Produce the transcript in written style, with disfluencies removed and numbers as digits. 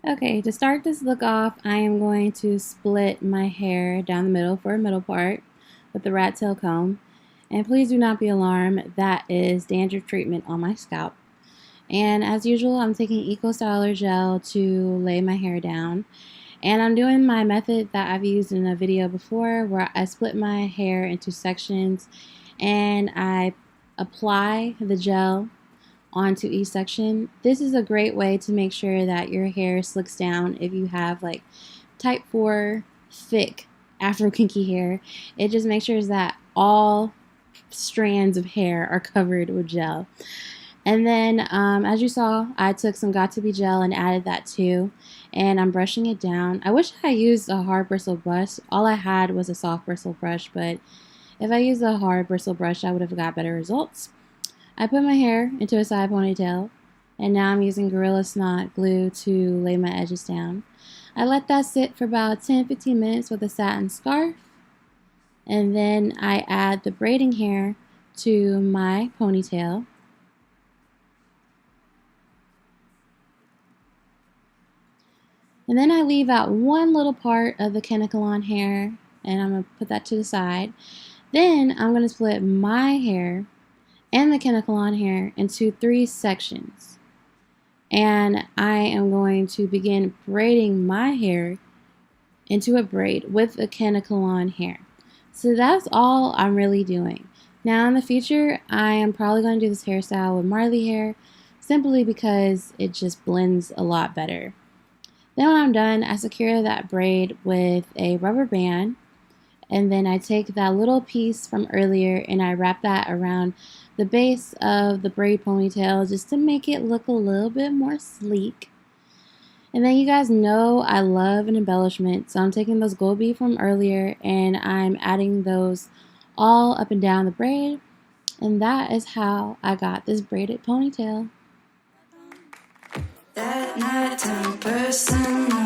Okay, to start this look off, I am going to split my hair down the middle for a middle part with the rat tail comb. And please do not be alarmed, that is dandruff treatment on my scalp. And as usual, I'm taking Eco Styler gel to lay my hair down. And I'm doing my method that I've used in a video before where I split my hair into sections and I apply the gel onto each section. This is a great way to make sure that your hair slicks down if you have like type 4 thick Afro kinky hair. It just makes sure that all strands of hair are covered with gel. And then as you saw, I took some Got To Be gel and added that too, and I'm brushing it down. I wish I used a hard bristle brush. All I had was a soft bristle brush, but if I used a hard bristle brush I would have got better results. I put my hair into a side ponytail, and now I'm using Gorilla Snot glue to lay my edges down. I let that sit for about 10-15 minutes with a satin scarf, and then I add the braiding hair to my ponytail. And then I leave out one little part of the Kanekalon hair, and I'm going to put that to the side. Then I'm going to split my hair and the Kanekalon hair into 3 sections. And I am going to begin braiding my hair into a braid with the Kanekalon hair. So that's all I'm really doing. Now in the future, I am probably going to do this hairstyle with Marley hair simply because it just blends a lot better. Then when I'm done, I secure that braid with a rubber band, and then I take that little piece from earlier and I wrap that around the base of the braid ponytail just to make it look a little bit more sleek. And then you guys know I love an embellishment, so I'm taking those gold beads from earlier and I'm adding those all up and down the braid, and that is how I got this braided ponytail. That nighttime person